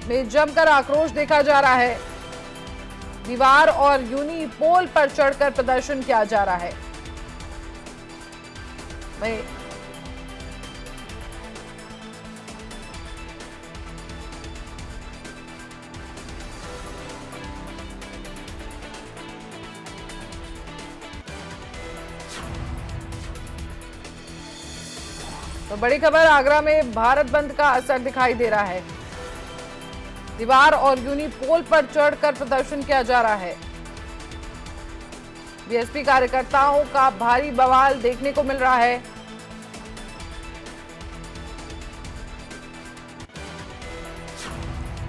में जमकर आक्रोश देखा जा रहा है। दीवार और यूनिपोल पर चढ़कर प्रदर्शन किया जा रहा है। वहीं तो बड़ी खबर, आगरा में भारत बंद का असर दिखाई दे रहा है। दीवार और यूनिपोल पर चढ़कर प्रदर्शन किया जा रहा है। बीएसपी कार्यकर्ताओं का भारी बवाल देखने को मिल रहा है।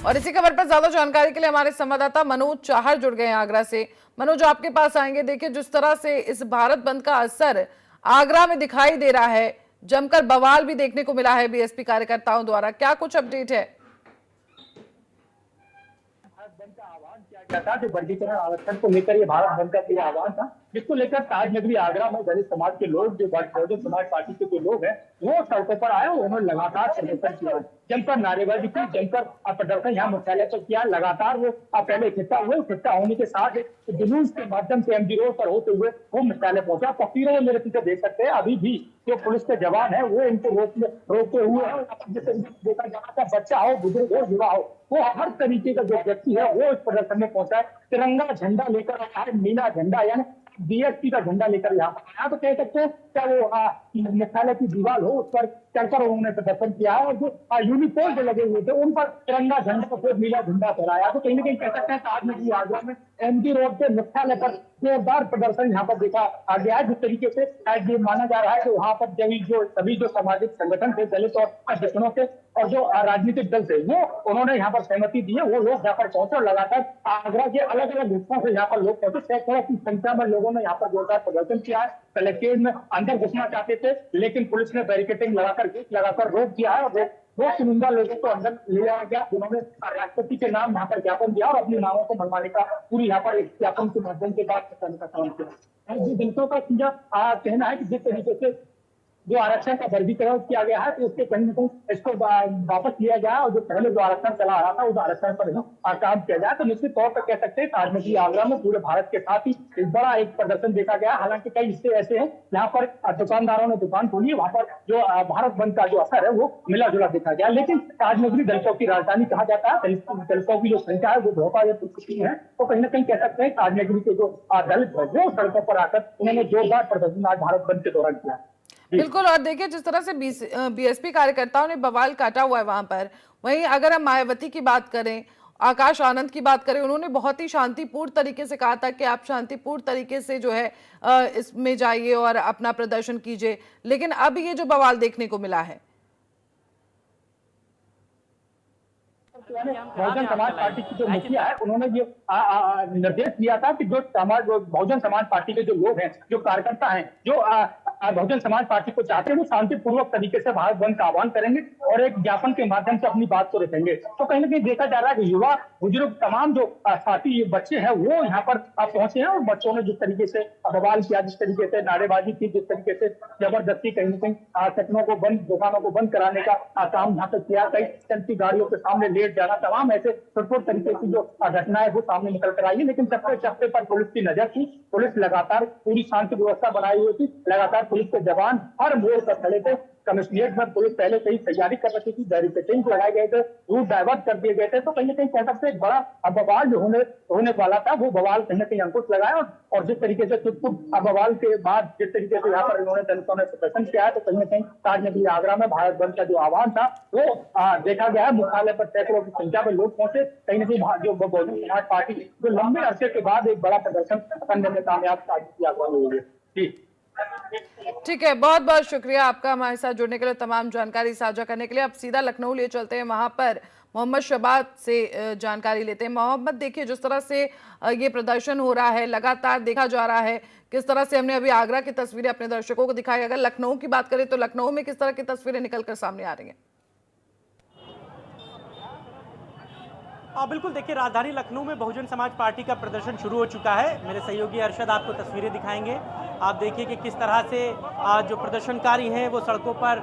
और इसी खबर पर ज्यादा जानकारी के लिए हमारे संवाददाता मनोज चाहर जुड़ गए हैं आगरा से। मनोज, आपके पास आएंगे। देखिए, जिस तरह से इस भारत बंद का असर आगरा में दिखाई दे रहा है, जमकर बवाल भी देखने को मिला है बीएसपी कार्यकर्ताओं द्वारा, क्या कुछ अपडेट है? बंद का आह्वान किया गया था, जो वर्गीकरण आरक्षण को लेकर ये भारत बंद का आह्वान था, जिसको लेकर ताज नगरी आगरा में दलित समाज के लोग, जो बहुजन समाज पार्टी के जो लोग हैं, वो सड़कों पर आए और उन्होंने लगातार प्रदर्शन किया, जमकर नारेबाजी की, जमकर प्रदर्शन यहाँ मुख्यालय पर किया। लगातार वो पहले इकट्ठा हुए, इकट्ठा होने के साथ जुलूस के माध्यम से एमजी रोड पर होते हुए वो मुख्यालय पहुंचा। तस्वीरों में मेरे पीछे देख सकते हैं, अभी भी जो पुलिस के जवान है वो इनको रोकते हुए है। जैसे देखा जा रहा था, बच्चा हो, बुजुर्ग हो, युवा हो, वो हर तरीके का जो व्यक्ति है वो इस प्रदर्शन में पहुंचा है। तिरंगा झंडा लेकर आया है, नीला झंडा यानी बीएसपी का झंडा लेकर यहाँ पर आया। तो कह सकते हैं क्या वो मुख्यालय की दीवार हो, उस पर चढ़कर उन्होंने प्रदर्शन किया है और जो यूनिपोल जो लगे हुए थे उन पर तिरंगा झंडा और नीला झंडा फहराया। तो कहीं ना कहीं कह सकते हैं ताज नगरी आगरा में एमजी रोड के मुख्यालय पर जोरदार प्रदर्शन यहाँ पर देखा गया है। जिस तरीके से ये माना जा रहा है कि वहाँ पर सभी जो सामाजिक संगठन थे, दलित और पिछड़ों के और जो राजनीतिक दल थे, वो उन्होंने यहाँ पर सहमति दी है। वो लोग यहाँ पर पहुंचे और लगातार आगरा के अलग अलग हिस्सों से यहाँ पर लोग पहुंचे। सैकड़ों की संख्या में लोगों ने यहाँ पर जोरदार प्रदर्शन किया है। कलेक्ट्रेट में अंदर घुसना चाहते थे, लेकिन पुलिस ने बैरिकेडिंग लगाकर रोक दिया है और वो चुनिंदा लोगों को अंदर ले जाया गया, जिन्होंने राष्ट्रपति के नाम यहाँ पर ज्ञापन दिया और अपनी मांगों को मनवाने का पूरी यहाँ पर एक ज्ञापन के माध्यम से बात करने का काम किया। दलितों का कहना है कि जिस तरीके से जो आरक्षण का वर्गीकरण किया गया है, तो उसके कहीं ना कहीं इसको वापस लिया जाए और जो पहले जो आरक्षण चला आ रहा था उस आरक्षण पर ही काम किया जाए। तो निश्चित तौर पर कह सकते हैं ताज नगरी आगरा में पूरे भारत के साथ ही एक बड़ा एक प्रदर्शन देखा गया। हालांकि कई हिस्से ऐसे हैं जहाँ पर दुकानदारों ने दुकान खोली, वहां पर जो भारत बंद का जो असर है वो मिला जुला देखा गया। लेकिन ताज नगरी दलितों की राजधानी कहा जाता है, दलितों की जो संख्या है वो बहुत है। तो कहीं ना कहीं कह सकते हैं ताज नगरी के जो दलित है वो सड़कों पर आकर उन्होंने जोरदार प्रदर्शन आज भारत बंद के दौरान किया। बिल्कुल। और देखिए, जिस तरह से बीएसपी कार्यकर्ताओं ने बवाल काटा हुआ है वहां पर, वहीं अगर हम मायावती की बात करें, आकाश आनंद की बात करें, उन्होंने बहुत ही शांतिपूर्ण तरीके से कहा था कि आप शांतिपूर्ण तरीके से जो है इसमें जाइए और अपना प्रदर्शन कीजिए। लेकिन अब ये जो बवाल देखने को मिला है, बहुजन समाज पार्टी की जो मुखिया है उन्होंने ये निर्देश दिया था कि जो बहुजन समाज पार्टी के जो लोग हैं, जो कार्यकर्ता हैं, जो बहुजन समाज पार्टी को चाहते हैं, वो शांतिपूर्वक तरीके से भारत बंद का आह्वान करेंगे और एक ज्ञापन के माध्यम से अपनी बात को रखेंगे। तो कहीं ना कहीं देखा जा रहा है कि युवा, बुजुर्ग, तमाम जो साथी बच्चे हैं वो यहाँ पर पहुंचे हैं और बच्चों ने जिस तरीके से बवाल किया, जिस तरीके से नारेबाजी की, जिस तरीके से जबरदस्ती कहीं ना कहीं सटनों को बंद, दुकानों को बंद कराने का काम यहाँ पर किया, कई चलती गाड़ियों के सामने लेट जाना, तमाम ऐसे छोटे तरीके की जो घटनाएं वो सामने निकल कर आई है। लेकिन चप्पे पर पुलिस की नजर थी, पुलिस लगातार पूरी शांति व्यवस्था बनाई हुई थी, लगातार पुलिस के जवान हर मोड़ पर खड़े थे। कमिश्नरेट में पुलिस पहले से ही तैयारी कर रखी थी, बैरिकेडिंग लगाए गए थे, रूट डाइवर्ट कर दिए गए थे। तो कहीं ना कहीं कह सकते हैं एक बड़ा बवाल जो होने वाला था, वो बवाल कहीं ना कहीं अंकुश लगाया और जिस तरीके से चुटपुट बवाल के बाद जिस तरीके से यहाँ पर इन्होंने दलितों ने प्रदर्शन किया है, तो कहीं ना कहीं ताज नगरी आगरा में भारत बंद का जो आह्वान था वो देखा गया है। मुख्यालय पर सैकड़ों की संख्या में लोग पहुंचे। कहीं ना कहीं जो बहुजन समाज पार्टी जो लंबे अरसे के बाद एक बड़ा प्रदर्शन करने में कामयाब ताज नगरी आगरा में हुई है। ठीक है, बहुत बहुत शुक्रिया आपका हमारे साथ जुड़ने के लिए, तमाम जानकारी साझा करने के लिए। अब सीधा लखनऊ ले चलते हैं, वहां पर मोहम्मद शहबाज से जानकारी लेते हैं। मोहम्मद, देखिए जिस तरह से ये प्रदर्शन हो रहा है, लगातार देखा जा रहा है, किस तरह से हमने अभी आगरा की तस्वीरें अपने दर्शकों को दिखाई, अगर लखनऊ की बात करें तो लखनऊ में किस तरह की तस्वीरें निकलकर सामने आ रही हैं? बिल्कुल, देखिए राजधानी लखनऊ में बहुजन समाज पार्टी का प्रदर्शन शुरू हो चुका है। मेरे सहयोगी अरशद आपको तस्वीरें दिखाएंगे। आप देखिए कि किस तरह से जो प्रदर्शनकारी हैं वो सड़कों पर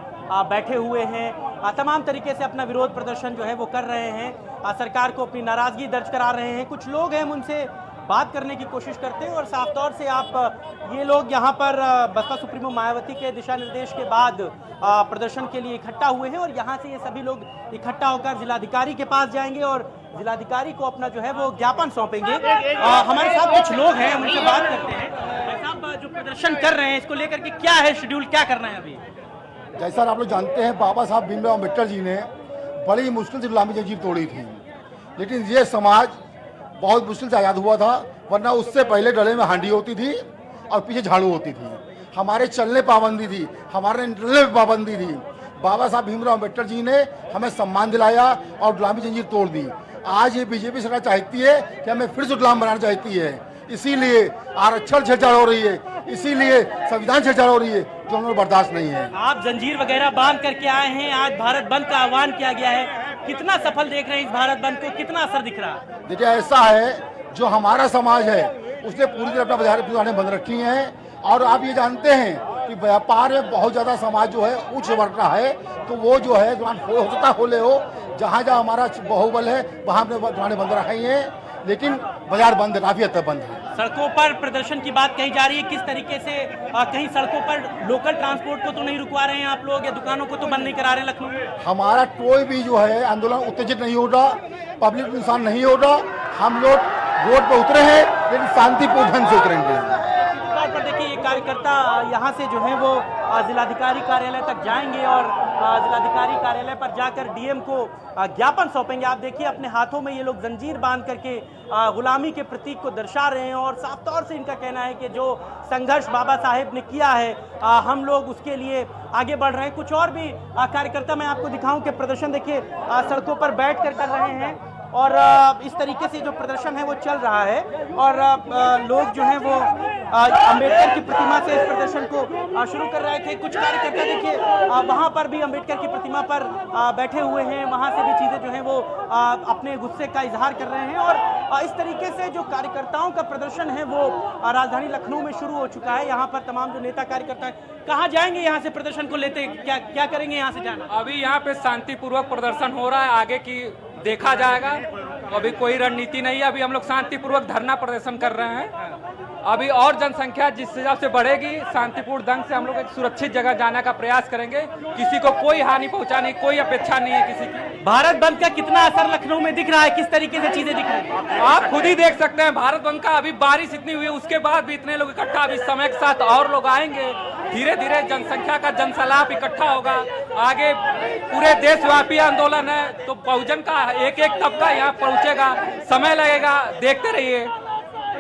बैठे हुए हैं, तमाम तरीके से अपना विरोध प्रदर्शन जो है वो कर रहे हैं, सरकार को अपनी नाराजगी दर्ज करा रहे हैं। कुछ लोग हैं, उनसे बात करने की कोशिश करते हैं और साफ तौर से आप ये लोग यहाँ पर बसपा सुप्रीमो मायावती के दिशा निर्देश के बाद प्रदर्शन के लिए इकट्ठा हुए हैं और यहाँ से ये सभी लोग इकट्ठा होकर जिलाधिकारी के पास जाएंगे और जिलाधिकारी को अपना जो है वो ज्ञापन सौंपेंगे। हमारे साथ कुछ लोग हैं, उनसे बात करते हैं। भाई साहब, जो प्रदर्शन कर रहे हैं इसको लेकर के क्या है शेड्यूल, क्या करना है अभी? जैसा आप लोग जानते हैं, बाबा साहब भीमराव अम्बेडकर जी ने बड़ी मुश्किल से गुलामी जंजीर तोड़ी थी, लेकिन ये समाज बहुत मुश्किल से आज़ाद हुआ था, वरना उससे पहले गले में हांडी होती थी और पीछे झाड़ू होती थी। हमारे चलने पाबंदी थी, हमारे निकलने में पाबंदी थी। बाबा साहब भीमराव अम्बेडकर जी ने हमें सम्मान दिलाया और गुलामी जंजीर तोड़ दी। आज ये बीजेपी सरकार चाहती है कि हमें फिर से गुलाम बनाना चाहती है, इसीलिए आरक्षण छेड़छाड़ हो रही है, इसीलिए संविधान छेड़छाड़ हो रही है, जो हमें बर्दाश्त नहीं है। आप जंजीर वगैरह बांध करके आए हैं, आज भारत बंद का आह्वान किया गया है, कितना सफल देख रहे हैं इस भारत बंद को, कितना असर दिख रहा है? देखिए, ऐसा है, जो हमारा समाज है उसने पूरी तरह अपना बाजार दुकानें बंद रखी हैं और आप ये जानते हैं कि व्यापार में बहुत ज़्यादा समाज जो है उच्च वर्ग का है, तो वो जो है दुकान हो सकता खोले हो, जहाँ जहाँ हमारा बाहुबल है वहाँ अपने दुकानें बंद रखाई हैं, लेकिन बाजार बंद है, काफ़ी हद तक बंद है। सड़कों पर प्रदर्शन की बात कही जा रही है, किस तरीके से कहीं सड़कों पर लोकल ट्रांसपोर्ट को तो नहीं रुकवा रहे हैं आप लोग, या दुकानों को तो बंद नहीं करा रहे हैं लखनऊ में? हमारा कोई भी जो है आंदोलन उत्तेजित नहीं हो रहा, पब्लिक नुकसान नहीं हो रहा। हम लोग रोड पर उतरे हैं, लेकिन शांतिपूर्ण ढंग से उतरेंगे। तौर पर देखिए, ये कार्यकर्ता यहाँ से जो है वो जिलाधिकारी कार्यालय तक जाएंगे और जिलाधिकारी कार्यालय पर जाकर डीएम को ज्ञापन सौंपेंगे। आप देखिए, अपने हाथों में ये लोग जंजीर बांध करके गुलामी के प्रतीक को दर्शा रहे हैं और साफ तौर से इनका कहना है कि जो संघर्ष बाबा साहेब ने किया है, हम लोग उसके लिए आगे बढ़ रहे हैं। कुछ और भी कार्यकर्ता मैं आपको दिखाऊं कि प्रदर्शन देखिए सड़कों पर बैठ कर रहे हैं और इस तरीके से जो प्रदर्शन है वो चल रहा है और लोग जो हैं वो अंबेडकर की प्रतिमा से इस प्रदर्शन को शुरू कर रहे थे। कुछ कार्यकर्ता देखिए वहाँ पर भी अंबेडकर की प्रतिमा पर बैठे हुए हैं, वहाँ से भी चीज़ें जो हैं वो अपने गुस्से का इजहार कर रहे हैं और इस तरीके से जो कार्यकर्ताओं का प्रदर्शन है वो राजधानी लखनऊ में शुरू हो चुका है। यहाँ पर तमाम जो नेता कार्यकर्ता कहाँ जाएंगे, यहाँ से प्रदर्शन को लेते क्या करेंगे यहाँ से जाना? अभी यहाँ पे शांतिपूर्वक प्रदर्शन हो रहा है, आगे की देखा जाएगा। अभी कोई रणनीति नहीं है, अभी हम लोग शांतिपूर्वक धरना प्रदर्शन कर रहे हैं। अभी और जनसंख्या जिस हिसाब से बढ़ेगी, शांतिपूर्ण ढंग से हम लोग एक सुरक्षित जगह जाने का प्रयास करेंगे। किसी को कोई हानि पहुंचाने की कोई अपेक्षा नहीं है किसी की। भारत बंद का कितना असर लखनऊ में दिख रहा है, किस तरीके से चीजें दिख रही हैं? आप खुद ही देख सकते हैं, भारत बंद का अभी बारिश इतनी हुई है, उसके बाद भी इतने लोग इकट्ठा, अभी समय के साथ और लोग आएंगे। धीरे धीरे जनसंख्या का जनसैलाब इकट्ठा होगा। आगे पूरे देशव्यापी आंदोलन है, तो बहुजन का एक एक तबका यहाँ पहुंचेगा, समय लगेगा, देखते रहिए।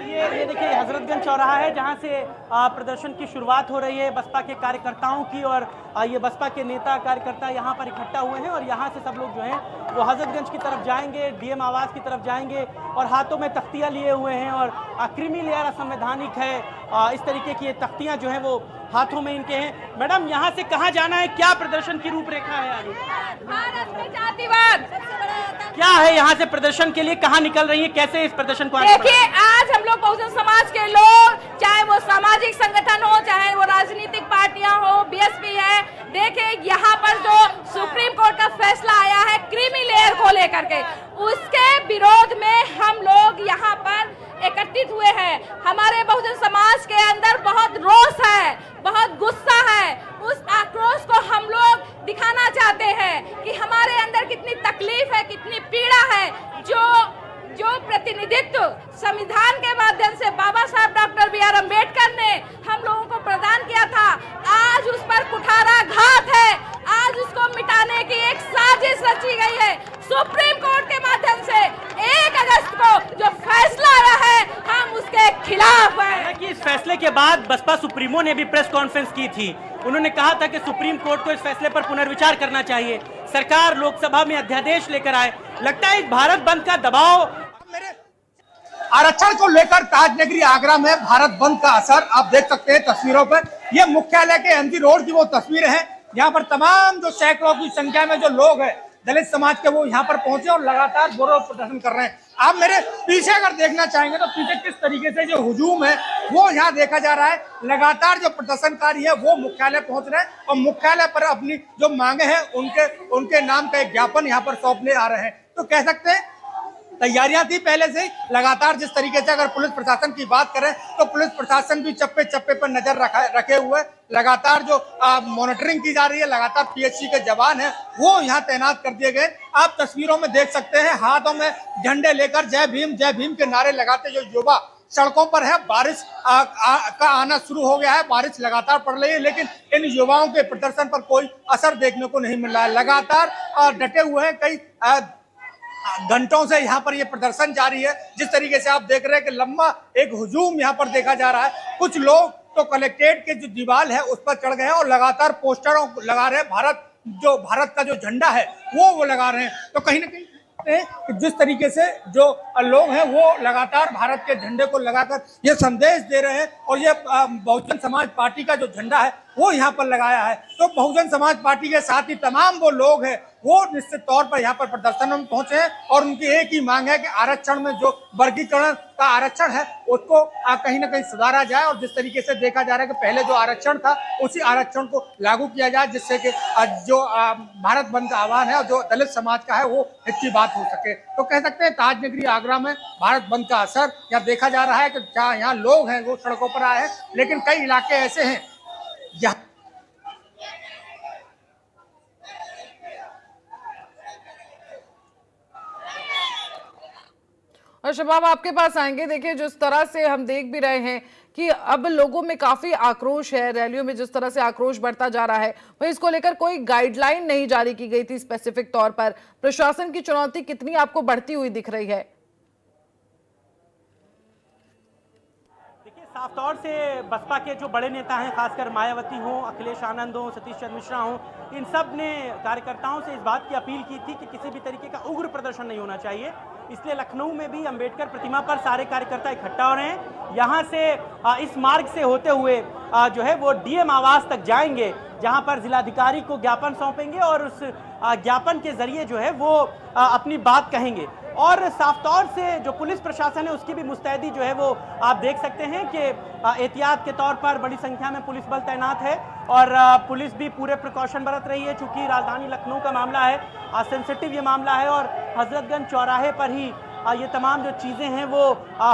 ये देखिए हजरतगंज चौराहा है जहां से प्रदर्शन की शुरुआत हो रही है बसपा के कार्यकर्ताओं की और ये बसपा के नेता कार्यकर्ता यहां पर इकट्ठा हुए हैं और यहां से सब लोग जो हैं वो हजरतगंज की तरफ जाएंगे, डीएम आवास की तरफ जाएंगे और हाथों में तख्तियां लिए हुए हैं और क्रीमी लेयर असंवैधानिक है, इस तरीके की तख्तियां जो हैं वो हाथों में इनके हैं। मैडम, यहाँ से कहाँ जाना है, क्या प्रदर्शन की रूपरेखा है आगे? भारत में जातिवाद क्या है, यहाँ से प्रदर्शन के लिए कहाँ निकल रही है, कैसे इस प्रदर्शन को? देखिए, आज हम लोग बहुजन समाज के लोग, चाहे वो सामाजिक संगठन हो, चाहे वो राजनीतिक पार्टियां हो, बीएसपी है, देखिए यहाँ पर जो सुप्रीम कोर्ट का फैसला आया है क्रीमी लेयर को लेकर के, उसके विरोध में हम लोग यहाँ पर एकत्रित हुए हैं। हमारे बहुजन समाज के अंदर बहुत रोष है, बहुत गुस्सा है। उस आक्रोश को हम लोग दिखाना चाहते हैं कि हमारे अंदर कितनी तकलीफ है, कितनी पीड़ा है। जो प्रतिनिधित्व संविधान के माध्यम से बाबा साहब डॉक्टर बी.आर. अम्बेडकर ने हम लोगों को प्रदान किया था, आज उस पर कुठाराघात है। आज उसको मिटाने की एक साजिश रची गई है। सुप्रीम कोर्ट के माध्यम से 1 अगस्त को जो फैसला आया है, हम उसके खिलाफ हैं। कि इस फैसले के बाद बसपा सुप्रीमो ने भी प्रेस कॉन्फ्रेंस की थी। उन्होंने कहा था कि सुप्रीम कोर्ट को इस फैसले पर पुनर्विचार करना चाहिए, सरकार लोकसभा में अध्यादेश लेकर आए। लगता है इस भारत बंद का दबाव आरक्षण को लेकर ताजनगरी आगरा में भारत बंद का असर आप देख सकते हैं तस्वीरों पर। ये मुख्यालय के एमजी रोड की वो तस्वीरें हैं, यहाँ पर तमाम जो सैकड़ों की संख्या में जो लोग हैं दलित समाज के वो यहाँ पर पहुंचे और लगातार विरोध प्रदर्शन कर रहे हैं। आप मेरे पीछे अगर देखना चाहेंगे तो पीछे किस तरीके से जो हुजूम है वो यहाँ देखा जा रहा है। लगातार जो प्रदर्शनकारी है वो मुख्यालय पहुंच रहे हैं और मुख्यालय पर अपनी जो मांगे हैं उनके नाम का एक ज्ञापन यहाँ पर सौंपने आ रहे हैं। तो कह सकते हैं तैयारियां थी पहले से ही। लगातार जिस तरीके से अगर पुलिस प्रशासन की बात करें तो पुलिस प्रशासन भी चप्पे चप्पे पर नजर रखे हुए, लगातार जो मॉनिटरिंग की जा रही है, लगातार पीएचसी के जवान हैं वो यहाँ तैनात कर दिए गए। आप तस्वीरों में देख सकते हैं हाथों में झंडे लेकर जय भीम के नारे लगाते जो युवा सड़कों पर है। बारिश का आना शुरू हो गया है, बारिश लगातार पड़ रही है, लेकिन इन युवाओं के प्रदर्शन पर कोई असर देखने को नहीं मिल रहा है। लगातार डटे हुए हैं, कई घंटों से यहाँ पर ये प्रदर्शन जारी है। जिस तरीके से आप देख रहे हैं कि लंबा एक हुजूम यहाँ पर देखा जा रहा है। कुछ लोग तो कलेक्ट्रेट के जो दीवार है उस पर चढ़ गए हैं और लगातार पोस्टरों लगा रहे हैं, भारत का जो झंडा है वो लगा रहे हैं। तो कहीं ना कहीं जिस तरीके से जो लोग हैं वो लगातार भारत के झंडे को लगाकर ये संदेश दे रहे हैं और ये बहुजन समाज पार्टी का जो झंडा है वो यहाँ पर लगाया है। तो बहुजन समाज पार्टी के साथ ही तमाम वो लोग हैं वो निश्चित तौर पर यहाँ पर प्रदर्शन में पहुंचे हैं और उनकी एक ही मांग है कि आरक्षण में जो वर्गीकरण का आरक्षण है उसको कहीं ना कहीं सुधारा जाए और जिस तरीके से देखा जा रहा है कि पहले जो आरक्षण था उसी आरक्षण को लागू किया जाए, जिससे कि जो भारत बंद का आह्वान है और जो दलित समाज का है वो हित की बात हो सके। तो कह सकते हैं ताजनगरी आगरा में भारत बंद का असर यहाँ देखा जा रहा है कि जहाँ यहाँ लोग हैं वो सड़कों पर आए हैं, लेकिन कई इलाके ऐसे हैं जहाँ और शबाब आपके पास आएंगे। देखिए जिस तरह से हम देख भी रहे हैं कि अब लोगों में काफी आक्रोश है, रैलियों में जिस तरह से आक्रोश बढ़ता जा रहा है वही इसको लेकर कोई गाइडलाइन नहीं जारी की गई थी स्पेसिफिक तौर पर। प्रशासन की चुनौती कितनी आपको बढ़ती हुई दिख रही है? साफ तौर से बसपा के जो बड़े नेता हैं, खासकर मायावती हों, अखिलेश आनंद हों, सतीश चंद्र मिश्रा हों, इन सब ने कार्यकर्ताओं से इस बात की अपील की थी कि किसी भी तरीके का उग्र प्रदर्शन नहीं होना चाहिए। इसलिए लखनऊ में भी अंबेडकर प्रतिमा पर सारे कार्यकर्ता इकट्ठा हो रहे हैं। यहाँ से इस मार्ग से होते हुए जो है वो डीएम आवास तक जाएंगे, जहाँ पर जिलाधिकारी को ज्ञापन सौंपेंगे और उस ज्ञापन के जरिए जो है वो अपनी बात कहेंगे। और साफ तौर से जो पुलिस प्रशासन है उसकी भी मुस्तैदी जो है वो आप देख सकते हैं कि एहतियात के तौर पर बड़ी संख्या में पुलिस बल तैनात है और पुलिस भी पूरे प्रिकॉशन बरत रही है। चूंकि राजधानी लखनऊ का मामला है, सेंसिटिव ये मामला है और हजरतगंज चौराहे पर ही ये तमाम जो चीज़ें हैं वो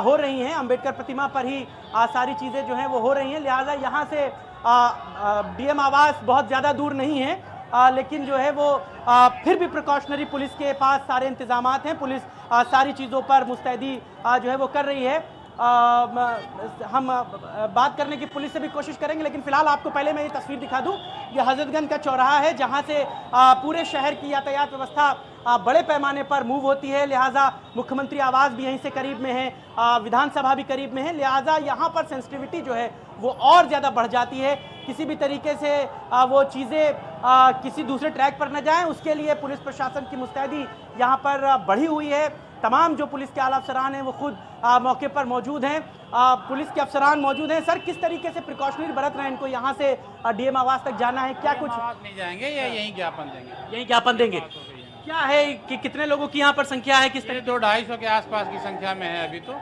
हो रही हैं, अंबेडकर प्रतिमा पर ही सारी चीज़ें जो हैं वो हो रही हैं। लिहाजा यहाँ से डीएम आवास बहुत ज़्यादा दूर नहीं है, लेकिन जो है वो फिर भी प्रिकॉशनरी पुलिस के पास सारे इंतजामात हैं। पुलिस सारी चीज़ों पर मुस्तैदी जो है वो कर रही है। हम बात करने की पुलिस से भी कोशिश करेंगे, लेकिन फिलहाल आपको पहले मैं ये तस्वीर दिखा दूं। ये हजरतगंज का चौराहा है जहां से पूरे शहर की यातायात व्यवस्था बड़े पैमाने पर मूव होती है। लिहाजा मुख्यमंत्री आवास भी यहीं से करीब में है, विधानसभा भी करीब में है। लिहाजा यहाँ पर सेंसिटिविटी जो है वो और ज़्यादा बढ़ जाती है। किसी भी तरीके से वो चीज़ें किसी दूसरे ट्रैक पर न जाएं, उसके लिए पुलिस प्रशासन की मुस्तैदी यहाँ पर बढ़ी हुई है। तमाम जो पुलिस के आला अफसरान हैं वो खुद मौके पर मौजूद हैं, पुलिस के अफसरान मौजूद हैं। सर, किस तरीके से प्रिकॉशनरी बरत रहे हैं? इनको यहाँ से डीएम आवास तक जाना है, क्या कुछ नहीं जाएंगे या यहीं ज्ञापन देंगे? यहीं ज्ञापन देंगे। क्या है कि कितने लोगों की यहाँ पर संख्या है? किस तरह? 200-250 के आसपास की संख्या में है अभी। तो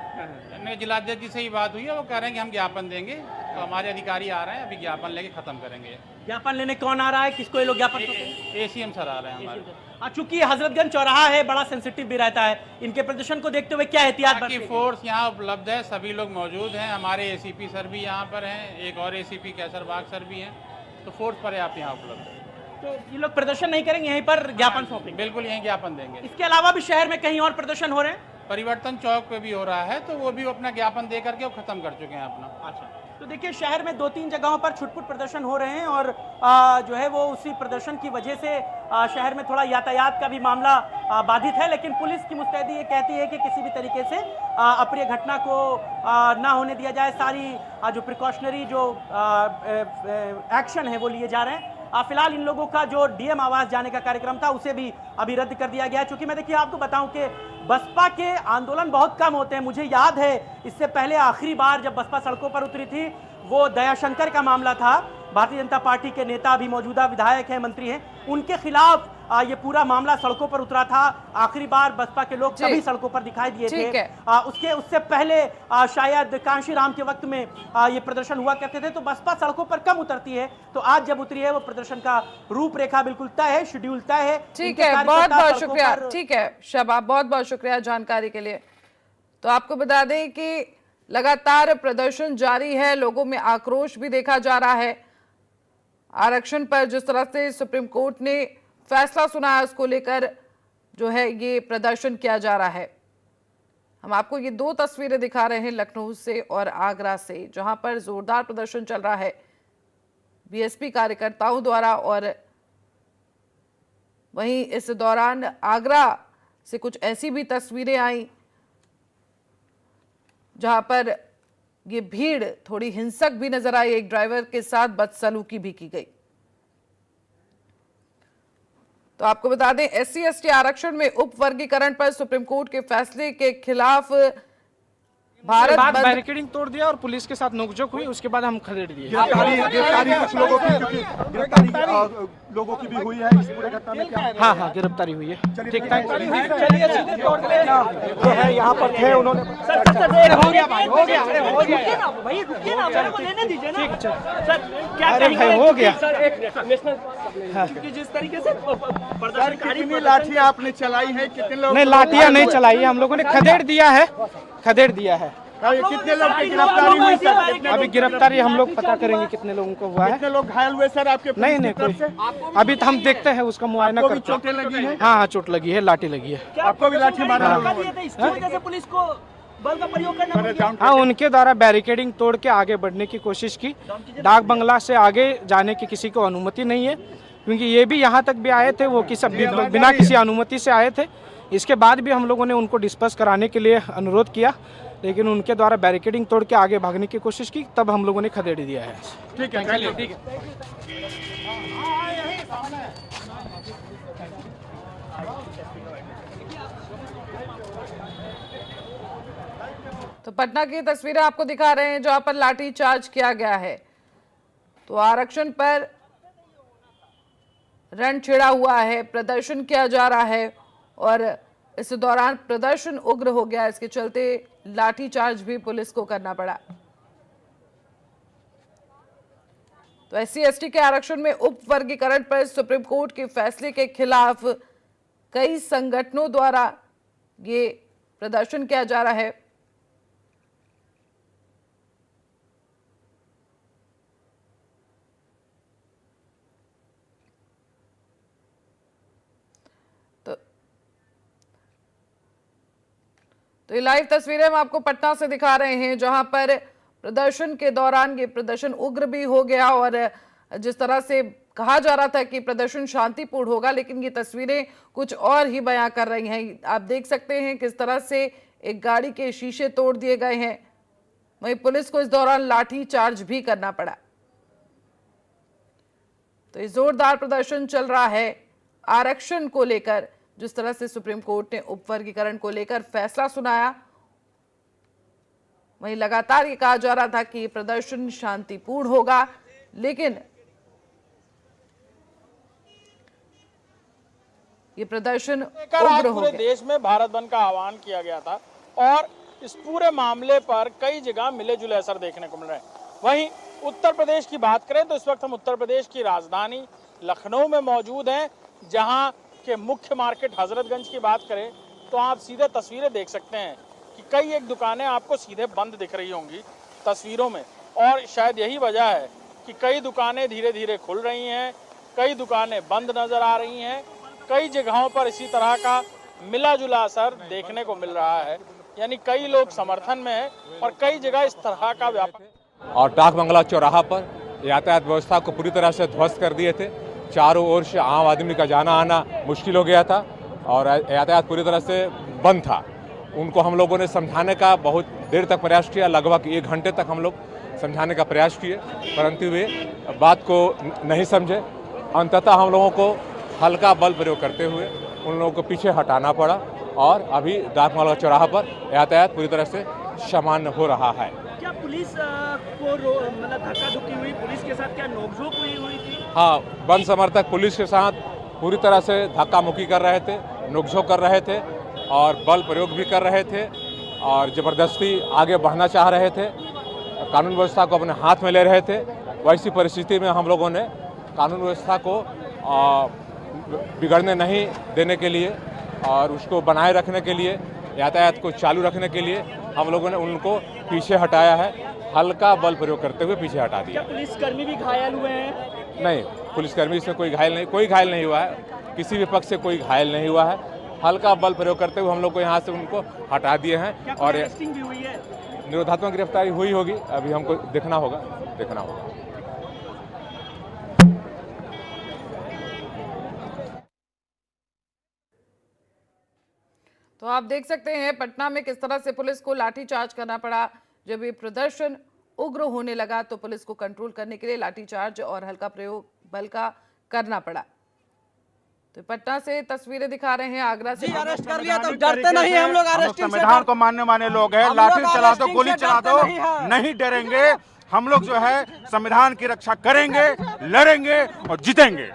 मेरे जिलाध्यक्ष जी से ही बात हुई है, वो कह रहे हैं कि हम ज्ञापन देंगे। तो हमारे अधिकारी आ रहे हैं, अभी ज्ञापन लेके खत्म करेंगे। ज्ञापन लेने कौन आ रहा है? किसको ये लोग ज्ञापन? एसीएम सर आ रहे हैं हमारे। चूंकि हजरतगंज चौराहा है, बड़ा सेंसिटिव भी रहता है, इनके प्रदर्शन को देखते हुए क्या एहतियात की फोर्स यहाँ उपलब्ध है, सभी लोग मौजूद हैं। हमारे एसीपी सर भी यहाँ पर हैं, एक और एसीपी कैसरबाग सर भी हैं। तो फोर्स पर्याप्त यहाँ उपलब्ध है। तो ये लोग प्रदर्शन नहीं करेंगे, यहीं पर ज्ञापन सौंपेंगे? बिल्कुल यहीं ज्ञापन देंगे। इसके अलावा भी शहर में कहीं और प्रदर्शन हो रहे हैं? परिवर्तन चौक पे भी हो रहा है, तो वो भी अपना ज्ञापन दे करके वो खत्म कर चुके हैं अपना। अच्छा, तो देखिए शहर में 2-3 जगहों पर छुटपुट प्रदर्शन हो रहे हैं और जो है वो उसी प्रदर्शन की वजह से शहर में थोड़ा यातायात का भी मामला बाधित है। लेकिन पुलिस की मुस्तैदी ये कहती है कि किसी भी तरीके से अप्रिय घटना को ना होने दिया जाए। सारी जो प्रिकॉशनरी जो एक्शन है वो लिए जा रहे हैं। फिलहाल इन लोगों का जो डीएम आवास जाने का कार्यक्रम था उसे भी अभी रद्द कर दिया गया है। चूंकि मैं देखिए आपको बताऊं कि बसपा के आंदोलन बहुत कम होते हैं। मुझे याद है इससे पहले आखिरी बार जब बसपा सड़कों पर उतरी थी वो दयाशंकर का मामला था। भारतीय जनता पार्टी के नेता, अभी मौजूदा विधायक हैं, मंत्री हैं, उनके खिलाफ ये पूरा मामला सड़कों पर उतरा था। आखिरी बार बसपा के लोग जी। तभी सड़कों पर दिखाई दिए ठीक थे। है। उससे पहले शायद कांशीराम के वक्त में ये प्रदर्शन हुआ करते थे। तो बसपा सड़कों पर कम उतरती है, तो आज जब उतरी है वो प्रदर्शन का रूपरेखा बिल्कुल तय है, शेड्यूल तय है। ठीक इनके है, बहुत कार्यकर्ता बहुत सड़कों शुक्रिया। पर- ठीक है शबाब, बहुत बहुत शुक्रिया जानकारी के लिए। तो आपको बता दें कि लगातार प्रदर्शन जारी है, लोगों में आक्रोश भी देखा जा रहा है। आरक्षण पर जिस तरह से सुप्रीम कोर्ट ने फैसला सुनाया, उसको लेकर जो है ये प्रदर्शन किया जा रहा है। हम आपको ये दो तस्वीरें दिखा रहे हैं, लखनऊ से और आगरा से, जहां पर जोरदार प्रदर्शन चल रहा है बीएसपी कार्यकर्ताओं द्वारा। और वहीं इस दौरान आगरा से कुछ ऐसी भी तस्वीरें आई जहां पर ये भीड़ थोड़ी हिंसक भी नजर आई, एक ड्राइवर के साथ बदसलूकी भी की गई। तो आपको बता दें SC/ST आरक्षण में उप वर्गीकरण पर सुप्रीम कोर्ट के फैसले के खिलाफ भारत बाद बंद। बैरिकेडिंग तोड़ दिया और पुलिस के साथ नोकझोंक हुई, उसके बाद हम खदेड़ दिए। गिरफ्तारी कुछ लोगों की, क्योंकि गिरफ्तारी लोगों की भी हुई है इस पूरे घटना में, क्या? हाँ हाँ, गिरफ्तारी हुई है। ठीक है, जो है यहाँ पर थे उन्होंने अरे भाई हो गया। जिस तरीके से कितनी लाठियां आपने चलाई है, कितने लोग? नहीं, लाठियां नहीं चलाई, हम लोगों ने खदेड़ दिया है, खदेड़ दिया है। कितने लोग की गिरफ्तारी हुई सर? अभी गिरफ्तारी हम लोग पता करेंगे कितने लोगों को हुआ है। कितने लोग घायल हुए सर आपके? नहीं नहीं, कोई अभी तो हम देखते हैं, उसका मुआयना आपको भी करते हैं। चोटें लगी हैं? हाँ हाँ, चोट लगी है, लाठी लगी है। आपको भी लाठी मारा? पुलिस को बल का प्रयोग करना। हाँ, उनके द्वारा बैरिकेडिंग तोड़ के आगे बढ़ने की कोशिश की। डाक बंगला से आगे जाने की किसी को अनुमति नहीं है, क्योंकि ये भी यहाँ तक भी आए थे, वो बिना किसी अनुमति से आए थे। इसके बाद भी हम लोगों ने उनको डिस्पर्स कराने के लिए अनुरोध किया, लेकिन उनके द्वारा बैरिकेडिंग तोड़ के आगे भागने की कोशिश की, तब हम लोगों ने खदेड़ दिया है। ठीक है, चलिए, ठीक है। तो पटना की तस्वीरें आपको दिखा रहे हैं जहां पर लाठी चार्ज किया गया है। तो आरक्षण पर रण छिड़ा हुआ है, प्रदर्शन किया जा रहा है और इस दौरान प्रदर्शन उग्र हो गया, इसके चलते लाठी चार्ज भी पुलिस को करना पड़ा। तो SC/ST के आरक्षण में उप वर्गीकरण पर सुप्रीम कोर्ट के फैसले के खिलाफ कई संगठनों द्वारा ये प्रदर्शन किया जा रहा है। तो ये लाइव तस्वीरें हम आपको पटना से दिखा रहे हैं, जहां पर प्रदर्शन के दौरान ये प्रदर्शन उग्र भी हो गया और जिस तरह से कहा जा रहा था कि प्रदर्शन शांतिपूर्ण होगा, लेकिन ये तस्वीरें कुछ और ही बयां कर रही हैं। आप देख सकते हैं किस तरह से एक गाड़ी के शीशे तोड़ दिए गए हैं, वहीं पुलिस को इस दौरान लाठी चार्ज भी करना पड़ा। तो ये जोरदार प्रदर्शन चल रहा है आरक्षण को लेकर, जिस तरह से सुप्रीम कोर्ट ने उपवर्गीकरण को लेकर फैसला सुनाया। वहीं लगातार ये कहा जा रहा था कि प्रदर्शन शांतिपूर्ण होगा, लेकिन ये प्रदर्शन उग्र हो पूरे गया। देश में भारत बंद का आह्वान किया गया था और इस पूरे मामले पर कई जगह मिले जुले असर देखने को मिल रहे हैं। वहीं उत्तर प्रदेश की बात करें तो इस वक्त हम उत्तर प्रदेश की राजधानी लखनऊ में मौजूद हैं, जहां के मुख्य मार्केट हजरतगंज की बात करें तो आप सीधे तस्वीरें देख सकते हैं कि कई एक दुकानें आपको सीधे बंद दिख रही होंगी तस्वीरों में, और शायद यही वजह है कि कई दुकानें धीरे धीरे खुल रही हैं, कई दुकानें बंद नजर आ रही हैं। कई जगहों पर इसी तरह का मिला जुला असर देखने को मिल रहा है, यानी कई लोग समर्थन में हैं और कई जगह इस तरह का व्यापार। और डाक बंगला चौराहा पर यातायात व्यवस्था को पूरी तरह से ध्वस्त कर दिए थे। चारों ओर से आम आदमी का जाना आना मुश्किल हो गया था और यातायात पूरी तरह से बंद था। उनको हम लोगों ने समझाने का बहुत देर तक प्रयास किया, लगभग 1 घंटे तक हम लोग समझाने का प्रयास किए, परंतु वे बात को नहीं समझे। अंततः हम लोगों को हल्का बल प्रयोग करते हुए उन लोगों को पीछे हटाना पड़ा और अभी डाक बंगला चौराहा पर यातायात पूरी तरह से सामान्य हो रहा है। क्या पुलिस को मतलब धक्का धुक्की हुई, पुलिस के साथ क्या नोकझोंक हुई थी? हाँ, बंद समर्थक पुलिस के साथ पूरी तरह से धक्का मुक्की कर रहे थे, नोकझोंक कर रहे थे और बल प्रयोग भी कर रहे थे और ज़बरदस्ती आगे बढ़ना चाह रहे थे, कानून व्यवस्था को अपने हाथ में ले रहे थे। वैसी परिस्थिति में हम लोगों ने कानून व्यवस्था को बिगड़ने नहीं देने के लिए और उसको बनाए रखने के लिए, यातायात को चालू रखने के लिए हम लोगों ने उनको पीछे हटाया है, हल्का बल प्रयोग करते हुए पीछे हटा दिया। पुलिसकर्मी भी घायल हुए हैं? नहीं, पुलिसकर्मी इसमें कोई घायल नहीं हुआ है, किसी भी पक्ष से कोई घायल नहीं हुआ है। हल्का बल प्रयोग करते हुए हम लोग को यहाँ से उनको हटा दिए हैं और भी हुई है? निरोधात्मक गिरफ्तारी हुई होगी, अभी हमको देखना होगा। तो आप देख सकते हैं पटना में किस तरह से पुलिस को लाठीचार्ज करना पड़ा। जब ये प्रदर्शन उग्र होने लगा तो पुलिस को कंट्रोल करने के लिए लाठीचार्ज और हल्का प्रयोग बल का करना पड़ा। तो पटना से तस्वीरें दिखा रहे हैं। आगरा से अरेस्ट कर लिया तो डरते नहीं हम लोग, संविधान को मानने वाले लोग हैं। लाठी चला दो, गोली चला दो, नहीं डरेंगे। हम लोग जो है संविधान की रक्षा करेंगे, लड़ेंगे और जीतेंगे।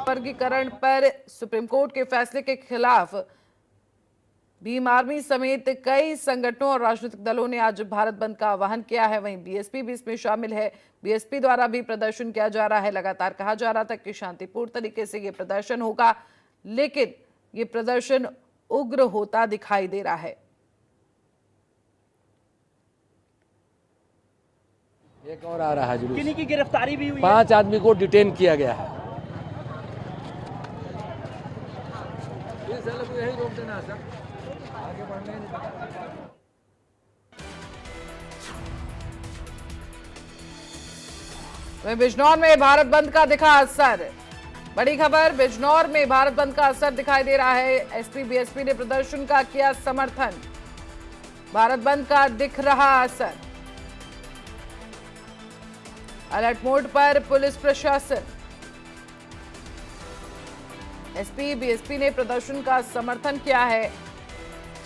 वर्गीकरण पर सुप्रीम कोर्ट के फैसले के खिलाफ भीम आर्मी समेत कई संगठनों और राजनीतिक दलों ने आज भारत बंद का आह्वान किया है। वहीं बीएसपी भी इसमें शामिल है। बीएसपी द्वारा भी प्रदर्शन किया जा रहा है। लगातार कहा जा रहा था कि शांतिपूर्ण तरीके से ये प्रदर्शन होगा, लेकिन ये प्रदर्शन उग्र होता दिखाई दे रहा है। एक और आ रहा है जुलूस। किन्हीं की गिरफ्तारी भी हुई है? 5 आदमी को डिटेन किया गया है। यही रोक देना सर, आगे बढ़ने नहीं देना। वहीं बिजनौर में भारत बंद का दिखा असर। बड़ी खबर, बिजनौर में भारत बंद का असर दिखाई दे रहा है। एसपी बीएसपी ने प्रदर्शन का किया समर्थन। भारत बंद का दिख रहा असर। अलर्ट मोड पर पुलिस प्रशासन। एसपी बीएसपी ने प्रदर्शन का समर्थन किया है।